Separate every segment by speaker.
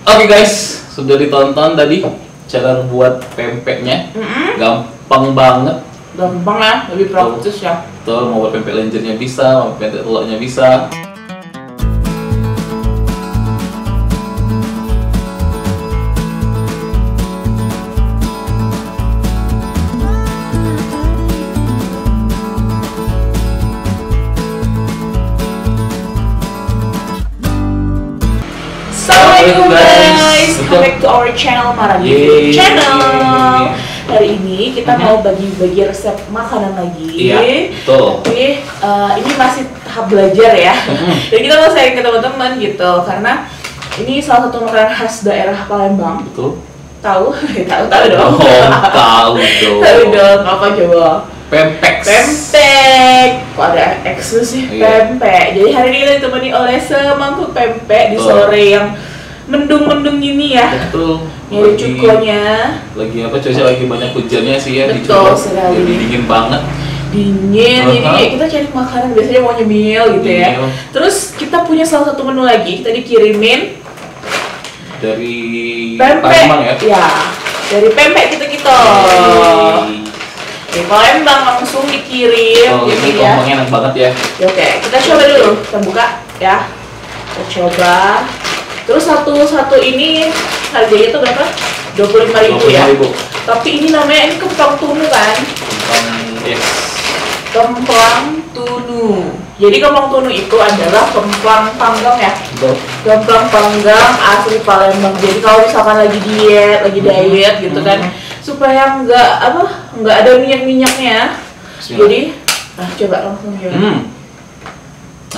Speaker 1: Oke guys, sudah ditonton tadi cara buat pempeknya. Gampang banget.
Speaker 2: Gampang ya, lebih praktis ya.
Speaker 1: Tuh, mau buat pempek lenjernya bisa, mau pempek telurnya bisa.
Speaker 2: Assalamualaikum guys, welcome back to our channel Maragi Channel. Hari ini kita mau bagi-bagi resep makanan lagi.
Speaker 1: Iya, betul.
Speaker 2: Tapi ini masih tahap belajar ya. Dan kita mau sharing ke teman-teman gitu, karena ini salah satu makanan khas daerah Palembang.
Speaker 1: Betul.
Speaker 2: Tahu? Tahu dong.
Speaker 1: Tahu dong.
Speaker 2: Tahu dong. Apa coba?
Speaker 1: Pempek.
Speaker 2: Kok ada eksklusif pempek. Jadi hari ini kita ditemani oleh semangkuk pempek di
Speaker 1: Betul.
Speaker 2: sore yang mendung-mendung gini ya.
Speaker 1: Betul.
Speaker 2: Nyari cukonya.
Speaker 1: Lagi apa? Cuaca lagi banyak hujannya sih ya.
Speaker 2: Betul sekali.
Speaker 1: Jadi dingin banget.
Speaker 2: Dingin, jadi kita cari makanan biasanya mau nyemil gitu ya. Terus kita punya salah satu menu lagi, kita dikirimin
Speaker 1: dari
Speaker 2: pempek
Speaker 1: Palembang ya.
Speaker 2: Ya, dari pempek kita. Di Palembang langsung dikirim
Speaker 1: Oh,
Speaker 2: gitu
Speaker 1: ini
Speaker 2: ya.
Speaker 1: ngomongnya enak banget ya.
Speaker 2: Oke, kita coba dulu, kita buka ya. Kita coba. Terus satu ini harganya tuh berapa? 25.000 ya.
Speaker 1: 25.000.
Speaker 2: Tapi ini namanya kemplang tunu kan?
Speaker 1: Yes.
Speaker 2: Kemplang tunu. Jadi kemplang tunu itu adalah kemplang panggang ya.
Speaker 1: Betul.
Speaker 2: Kemplang panggang asli Palembang. Jadi kalau misalkan lagi diet, lagi diet gitu kan, supaya nggak ada minyak-minyaknya. Jadi, coba langsung ya.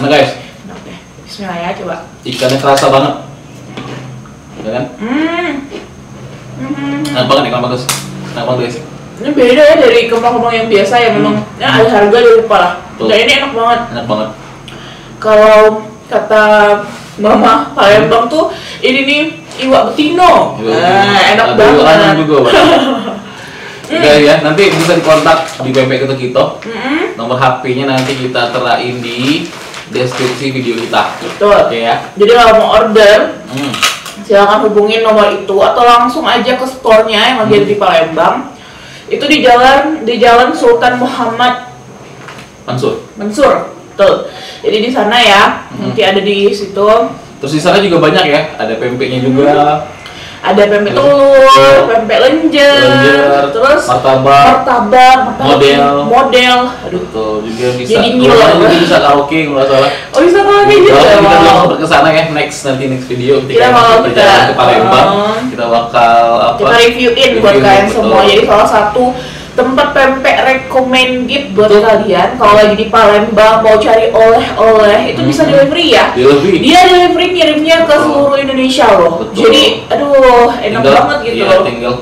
Speaker 1: Mana guys?
Speaker 2: Enak deh. Bismillah ya, coba.
Speaker 1: Ikannya kerasa banget. Ya kan? Enak banget, ikan bagus. Enak banget guys.
Speaker 2: Ini beda ya dari kemplang-kemplang yang biasa yang memang ada harga dari lupa lah. Nah ini enak banget.
Speaker 1: Enak banget.
Speaker 2: Kalau kata Mama Palembang tuh ini nih iwak betino. Enak banget.
Speaker 1: Ada juga Oke ya, nanti bisa dikontak di pempek kita. Nomor HP-nya nanti kita terain di deskripsi video kita.
Speaker 2: Betul.
Speaker 1: Oke ya.
Speaker 2: Jadi kalau mau order, silakan hubungin nomor itu atau langsung aja ke store-nya yang lagi ada di Palembang. Itu di Jalan Sultan Muhammad
Speaker 1: Mansur.
Speaker 2: Betul. Jadi di sana ya, nanti ada di situ.
Speaker 1: Terus di sana juga banyak ya, ada pempeknya juga.
Speaker 2: Ada pempek telur, pempek lenjer, terus martabak, model. Aduh,
Speaker 1: Betul, juga bisa.
Speaker 2: Jadi
Speaker 1: Juga bisa karaoke nggak salah.
Speaker 2: oh bisa karaoke juga.
Speaker 1: Kita langsung ke sana ya, next video ketika kita jalan ke Palembang, kita bakal
Speaker 2: kita reviewin buat kalian semua. Jadi salah satu tempat pempek recommended buat kalian kalau lagi di Palembang mau cari oleh-oleh itu bisa delivery ya. Dia delivery ngirimnya ke seluruh Indonesia loh.
Speaker 1: Betul.
Speaker 2: Jadi aduh enak banget gitu.
Speaker 1: Ya, tinggal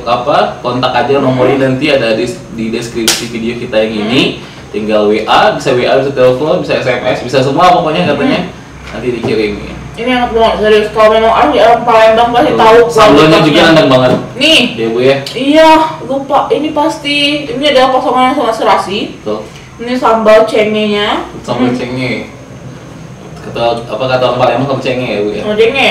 Speaker 1: kontak aja nomornya nanti ada di deskripsi video kita yang ini. Tinggal WA, bisa telepon, bisa SMS, bisa semua pokoknya katanya nanti dikirimin.
Speaker 2: Ini enak banget, serius. Kalau memang orang Palembang pasti tahu.
Speaker 1: Sambelnya juga enak banget.
Speaker 2: Nih,
Speaker 1: ya Bu ya.
Speaker 2: Iya, lupa. Ini pasti. Ini adalah potongan sama serasi.
Speaker 1: Betul.
Speaker 2: Ini sambal cengenya.
Speaker 1: Sambal cenge. Kata orang Palembang sambal cenge ya Bu ya.
Speaker 2: Oh, cenge.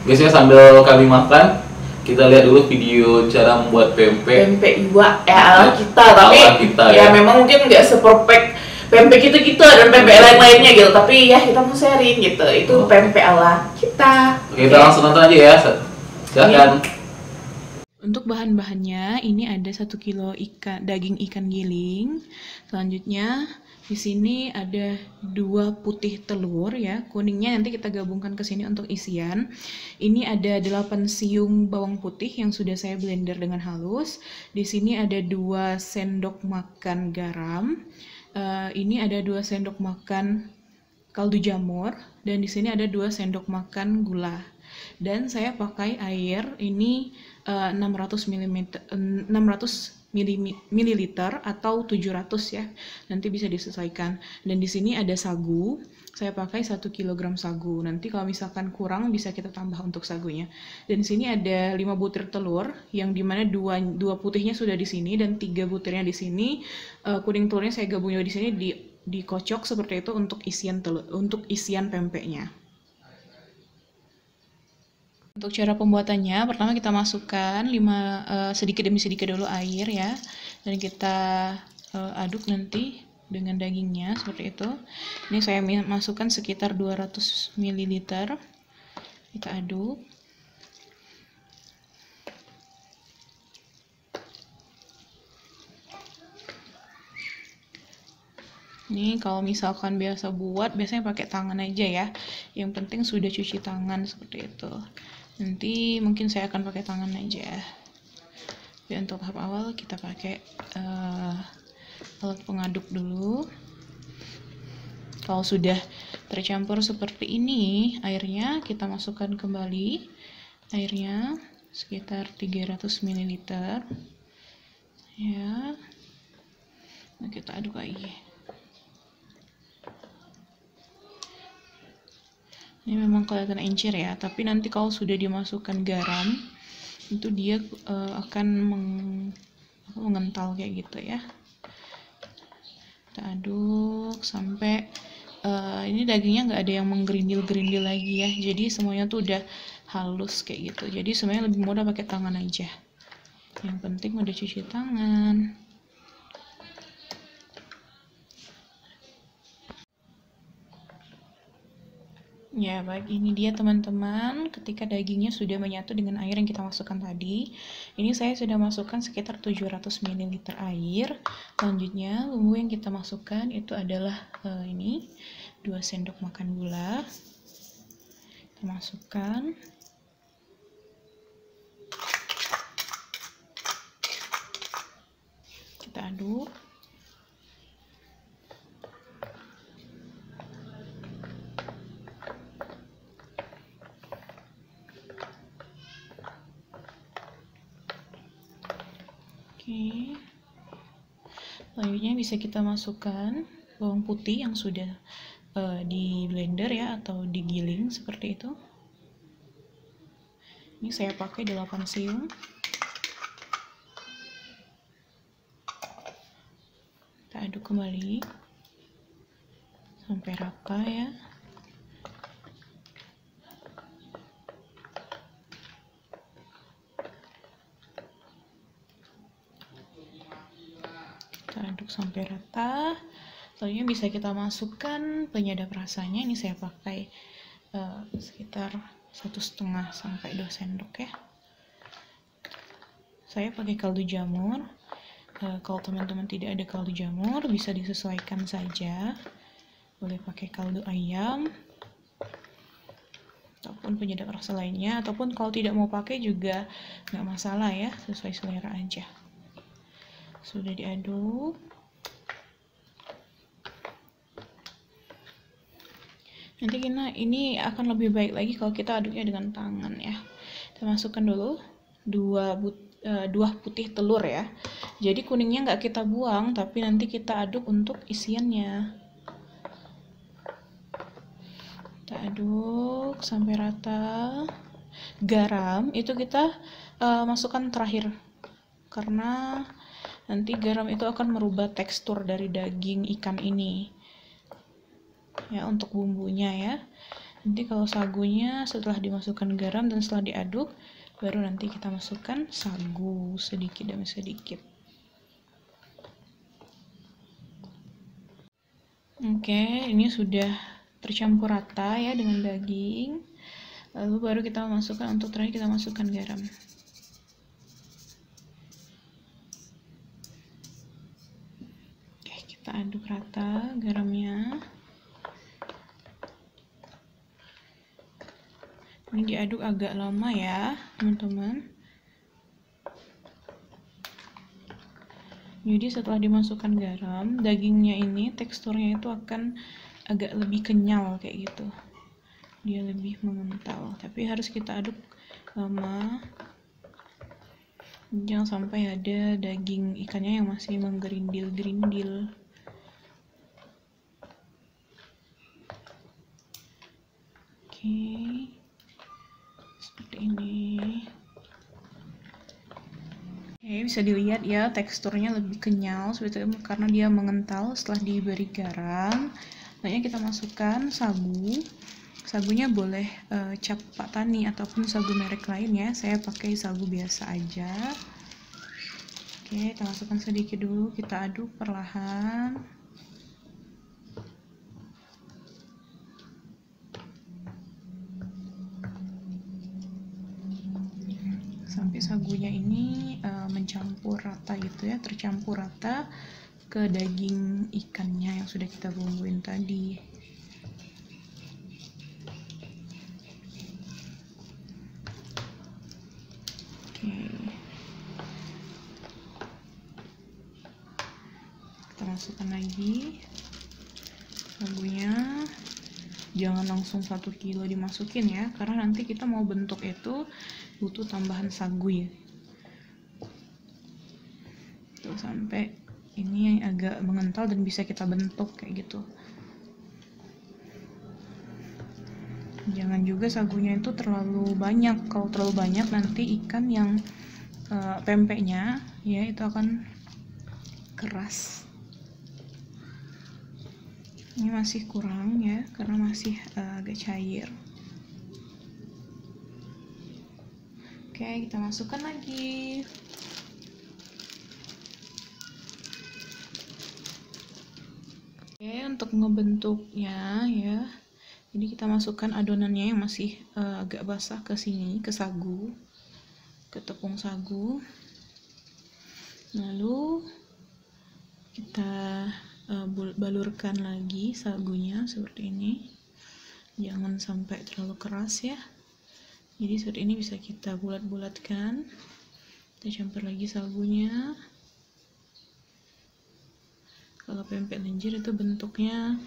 Speaker 1: Biasanya sambil kami makan, kita lihat dulu video cara membuat pempek.
Speaker 2: Pempek iwak ya ala kita, tapi ya memang mungkin nggak seperfect pempek kita dan pempek lain-lainnya gitu. Tapi ya kita mau sharing gitu. Itu pempek ala kita.
Speaker 1: Oke, kita langsung nonton aja ya. Silakan.
Speaker 3: Untuk bahan-bahannya ini ada 1 kilo daging ikan giling. Selanjutnya di sini ada 2 putih telur ya. Kuningnya nanti kita gabungkan ke sini untuk isian. Ini ada 8 siung bawang putih yang sudah saya blender dengan halus. Di sini ada 2 sendok makan garam. Ini ada 2 sendok makan kaldu jamur dan di sini ada 2 sendok makan gula. Dan saya pakai air ini 600 ml atau 700 ya. Nanti bisa disesuaikan. Dan di sini ada sagu. Saya pakai 1 kg sagu. Nanti kalau misalkan kurang bisa kita tambah untuk sagunya. Dan di sini ada 5 butir telur yang dimana 2 putihnya sudah di sini dan 3 butirnya di sini. Kuning telurnya saya gabung juga di sini dikocok seperti itu untuk isian pempeknya. Untuk cara pembuatannya, pertama kita masukkan sedikit demi sedikit dulu air ya, dan kita aduk nanti dengan dagingnya seperti itu. Ini saya masukkan sekitar 200 ml. Kita aduk. Ini kalau misalkan biasa buat, biasanya pakai tangan aja ya. Yang penting sudah cuci tangan seperti itu. Nanti mungkin saya akan pakai tangan aja. Tapi untuk tahap awal kita pakai alat pengaduk dulu. Kalau sudah tercampur seperti ini, airnya kita masukkan kembali. Airnya sekitar 300 ml. Ya. Nah, kita aduk lagi. Ini memang kelihatan encer ya, tapi nanti kalau sudah dimasukkan garam, itu dia akan mengental kayak gitu ya. Kita aduk sampai ini dagingnya nggak ada yang menggerindil-gerindil lagi ya, jadi semuanya tuh udah halus kayak gitu. Jadi semuanya lebih mudah pakai tangan aja. Yang penting udah cuci tangan. Ya, baik, ini dia teman-teman, ketika dagingnya sudah menyatu dengan air yang kita masukkan tadi. Ini saya sudah masukkan sekitar 700 ml air. Selanjutnya, bumbu yang kita masukkan itu adalah ini 2 sendok makan gula. Kita masukkan. Kita aduk. Oke, selanjutnya bisa kita masukkan bawang putih yang sudah di blender ya, atau digiling seperti itu. Ini saya pakai 8 siung. Kita aduk kembali sampai rata ya. Aduk sampai rata. Selanjutnya bisa kita masukkan penyedap rasanya. Ini saya pakai sekitar 1,5 sampai 2 sendok ya. Saya pakai kaldu jamur. Kalau teman-teman tidak ada kaldu jamur, bisa disesuaikan saja. Boleh pakai kaldu ayam ataupun penyedap rasa lainnya, ataupun kalau tidak mau pakai juga nggak masalah ya, sesuai selera aja. Sudah diaduk. Nanti ini akan lebih baik lagi kalau kita aduknya dengan tangan ya. Kita masukkan dulu 2 putih telur ya. Jadi kuningnya nggak kita buang, tapi nanti kita aduk untuk isiannya. Kita aduk sampai rata. Garam itu kita masukkan terakhir, karena nanti garam itu akan merubah tekstur dari daging ikan ini ya, untuk bumbunya ya. Nanti kalau sagunya setelah dimasukkan garam dan setelah diaduk, baru nanti kita masukkan sagu sedikit demi sedikit. Oke, ini sudah tercampur rata ya dengan daging. Lalu baru kita masukkan, untuk terakhir kita masukkan garam. Oke, kita aduk rata garamnya. Ini diaduk agak lama ya teman-teman. Jadi setelah dimasukkan garam, dagingnya ini teksturnya itu akan agak lebih kenyal kayak gitu. Dia lebih mengental, tapi harus kita aduk lama. Jangan sampai ada daging ikannya yang masih menggerindil-gerindil. Oke. Seperti ini. Oke, bisa dilihat ya teksturnya lebih kenyal seperti itu karena dia mengental setelah diberi garam. Selanjutnya kita masukkan sagu. Sagunya boleh cap Pak Tani ataupun sagu merek lain ya. Saya pakai sagu biasa aja. Oke, kita masukkan sedikit dulu, kita aduk perlahan. Sampai sagunya ini mencampur rata gitu ya, tercampur rata ke daging ikannya yang sudah kita bumbuin tadi. Oke. Kita masukkan lagi sagunya. Jangan langsung 1 kilo dimasukin ya, karena nanti kita mau bentuk itu butuh tambahan sagu ya. Tuh, sampai ini agak mengental dan bisa kita bentuk kayak gitu. Jangan juga sagunya itu terlalu banyak. Kalau terlalu banyak nanti ikan yang pempeknya ya itu akan keras. Ini masih kurang ya, karena masih agak cair. Oke, kita masukkan lagi. Oke, untuk ngebentuknya ya, jadi kita masukkan adonannya yang masih agak basah ke sini, ke sagu, ke tepung sagu. Lalu kita balurkan lagi sagunya seperti ini. Jangan sampai terlalu keras ya. Jadi seperti ini bisa kita bulat-bulatkan. Kita campur lagi sagunya. Kalau pempek lenjer itu bentuknya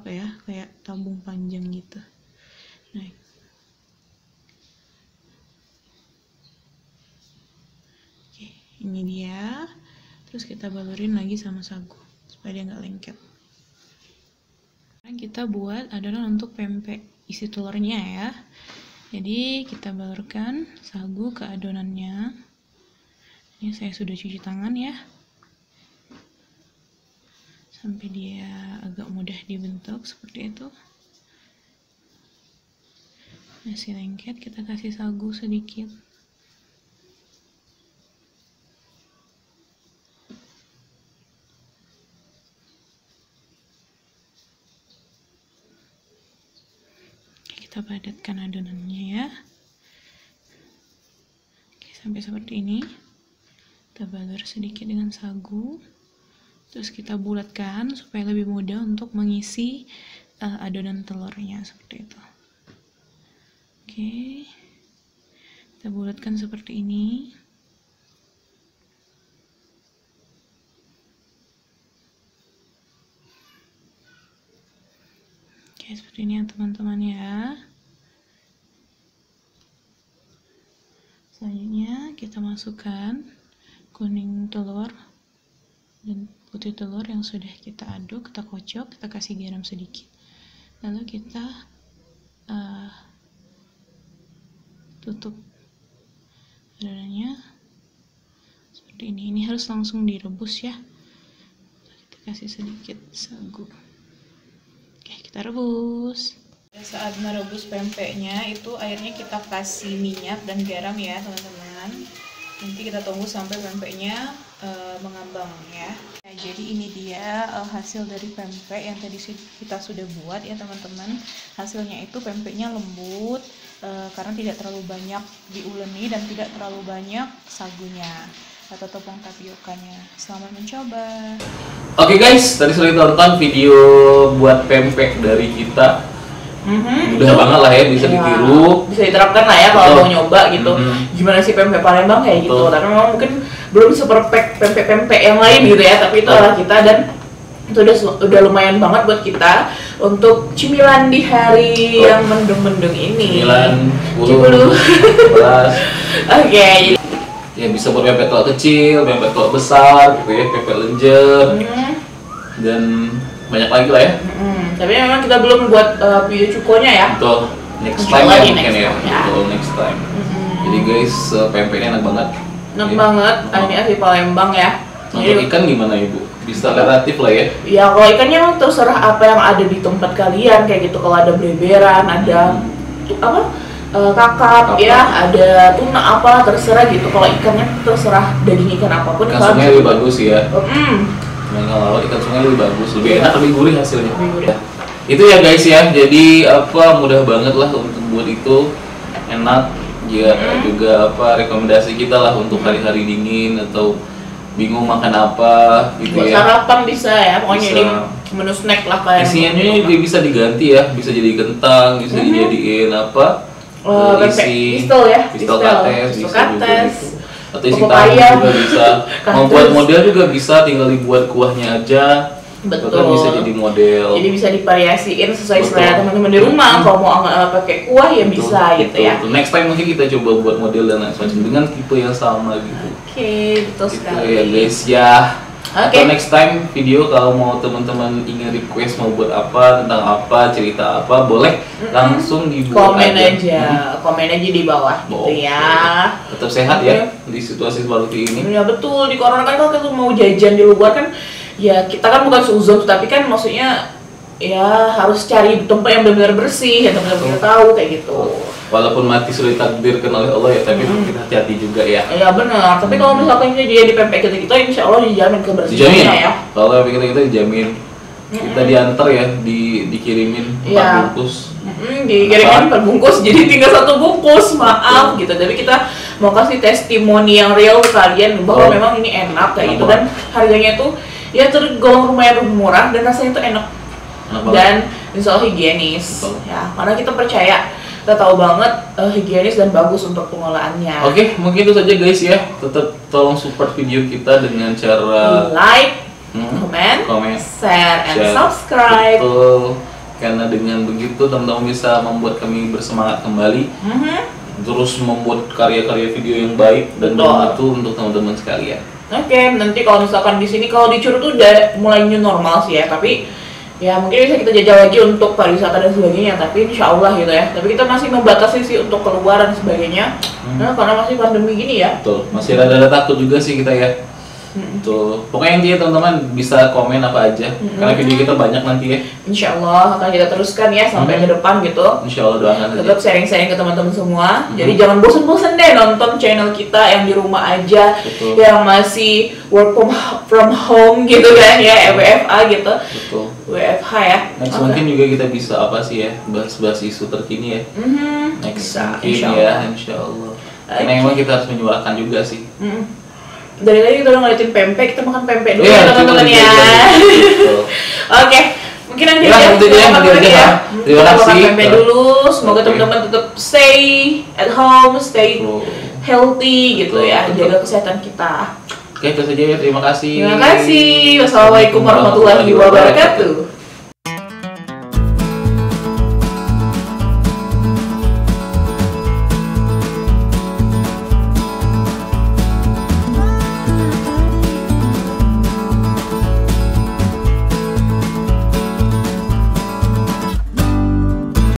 Speaker 3: kayak tabung panjang gitu. Nah, oke, ini dia. Terus kita balurin lagi sama sagu supaya dia nggak lengket. Sekarang kita buat adonan untuk pempek isi telurnya ya. Jadi kita balurkan sagu ke adonannya. Ini saya sudah cuci tangan ya, sampai dia agak mudah dibentuk seperti itu. Masih lengket, kita kasih sagu sedikit. Kita padatkan adonannya ya. Oke, sampai seperti ini. Kita balur sedikit dengan sagu. Terus kita bulatkan supaya lebih mudah untuk mengisi adonan telurnya seperti itu. Oke, kita bulatkan seperti ini. Oke, seperti ini ya teman-teman ya. Selanjutnya kita masukkan kuning telur dan putih telur yang sudah kita aduk, kita kocok, kita kasih garam sedikit. Lalu kita tutup adonannya seperti ini. Ini harus langsung direbus ya. Kita kasih sedikit sagu. Oke, kita rebus. Saat merebus pempeknya itu airnya kita kasih minyak dan garam ya teman-teman. Nanti kita tunggu sampai pempeknya mengambang ya. Nah, jadi ini dia hasil dari pempek yang tadi kita sudah buat ya teman-teman. Hasilnya itu pempeknya lembut karena tidak terlalu banyak diuleni dan tidak terlalu banyak sagunya atau tepung tapiokanya. Selamat mencoba.
Speaker 1: Oke guys, tadi sudah tonton video buat pempek dari kita. Udah banget lah ya, bisa ditiru,
Speaker 2: bisa diterapkan lah ya kalau mau nyoba gitu. Gimana sih pempek Palembang kayak gitu, karena memang mungkin belum seperfect pempek-pempek yang lain gitu ya, tapi itu adalah kita dan itu udah lumayan banget buat kita untuk cemilan di hari yang mendung-mendung ini.
Speaker 1: 9, 10, 11.
Speaker 2: Oke, jadi
Speaker 1: ya bisa buat pempek telur kecil, pempek telur besar gitu ya, pempek lenjer dan banyak lagi lah ya.
Speaker 2: Tapi memang kita belum buat video cukonya ya.
Speaker 1: Betul, next time ya mungkin ya. Betul, next time. Jadi guys, pempeknya enak banget.
Speaker 2: Enak banget, ini asli Palembang ya.
Speaker 1: Untuk ikan gimana Ibu? bisa relatif lah ya.
Speaker 2: Ya kalau ikannya emang terserah apa yang ada di tempat kalian kayak gitu. Kalau ada beberan, ada kakap ya, ada tuna apa terserah gitu. Kalau ikannya terserah daging ikan apapun.
Speaker 1: Ikan sungai lebih bagus ya. Kalau ikan sungai lebih bagus, lebih enak, lebih gurih hasilnya. Itu ya guys ya. Jadi mudah banget lah untuk buat itu, enak. Ya juga rekomendasi kita lah untuk hari-hari dingin atau bingung makan apa gitu
Speaker 2: buat
Speaker 1: ya.
Speaker 2: Sarapan bisa ya, pokoknya
Speaker 1: bisa.
Speaker 2: Jadi menu snack lah kayak.
Speaker 1: Isiannya dia bisa diganti ya, bisa jadi kentang, bisa dijadiin isi
Speaker 2: pistol ya,
Speaker 1: pistol kates, bisa juga gitu. Atau isi tahu
Speaker 2: ayam
Speaker 1: juga bisa. Membuat model juga bisa, tinggal dibuat kuahnya aja.
Speaker 2: Betul.
Speaker 1: Bahkan bisa jadi model.
Speaker 2: Jadi bisa divariasiin sesuai selera teman-teman di rumah. Kalau mau pakai kuah ya bisa gitu ya.
Speaker 1: Next time mungkin kita coba buat model dan lain sebagainya dengan tipe yang sama gitu.
Speaker 2: Oke, betul sekali.
Speaker 1: Ya guys ya. Atau next time video kalau mau teman-teman ingin request mau buat apa, tentang apa, cerita apa, boleh langsung dibuat
Speaker 2: komen aja di bawah gitu ya.
Speaker 1: Tetap sehat ya di situasi seperti ini.
Speaker 2: Ya betul, di corona kan kalau kita mau jajan di luar kan ya kita kan bukan suzon, tapi kan maksudnya ya harus cari tempat yang benar-benar bersih, yang benar-benar tahu kayak gitu.
Speaker 1: Walaupun mati sudah ditakdirkan oleh Allah ya, tapi kita hati-hati juga ya.
Speaker 2: Iya benar, tapi kalau misalkan dia di pempek kita insya Allah dijamin kebersihannya ya.
Speaker 1: Kalau kita dijamin, kita diantar ya, dikirimin 4 bungkus.
Speaker 2: Dikirimin 4 bungkus, jadi tinggal 1 bungkus, maaf gitu. Tapi kita mau kasih testimoni yang real ke kalian bahwa memang ini enak kayak gitu, dan harganya tuh ya tergolong lumayan murah dan rasanya tuh enak. Dan insya Allah higienis ya, karena kita percaya, kita tahu banget higienis dan bagus untuk pengolahannya.
Speaker 1: Oke, mungkin itu saja guys ya. Tetap tolong support video kita dengan cara
Speaker 2: like, comment, share, and subscribe.
Speaker 1: Betul. Karena dengan begitu teman-teman bisa membuat kami bersemangat kembali, terus membuat karya-karya video yang baik dan bermanfaat untuk teman-teman sekalian. Oke,
Speaker 2: nanti kalau misalkan di sini kalau di Curug tuh udah mulai new normal sih ya, tapi ya mungkin bisa kita jajal lagi untuk pariwisata dan sebagainya, tapi insya Allah gitu ya. Tapi kita masih membatasi sih untuk keluar dan sebagainya, karena masih pandemi gini ya.
Speaker 1: Betul, masih rada-rada takut juga sih kita ya. Tuh, pokoknya intinya teman-teman bisa komen apa aja, karena video kita banyak nanti ya.
Speaker 2: Insya Allah akan kita teruskan ya sampai ke depan gitu.
Speaker 1: Insya Allah doakan.
Speaker 2: Tetap sharing-sharing ke teman-teman semua. Jadi jangan bosan-bosan deh nonton channel kita yang di rumah aja, yang masih work from home gitu kan ya, WFA gitu.
Speaker 1: Betul.
Speaker 2: WFH ya.
Speaker 1: Next mungkin juga kita bisa bahas isu terkini ya. Next mungkin ya, insya Allah. Karena emang kita harus menyuarakan juga sih.
Speaker 2: Dari tadi kita udah ngeliatin pempek, kita makan pempek dulu ya teman-teman ya. Oke, mungkin nanti ya.
Speaker 1: Terima kasih.
Speaker 2: Makan pempek dulu. Semoga teman-teman tetap stay at home, stay healthy gitu ya, jaga kesehatan kita.
Speaker 1: Oke, itu saja ya. Terima kasih.
Speaker 2: Terima kasih. Wassalamualaikum warahmatullahi wabarakatuh.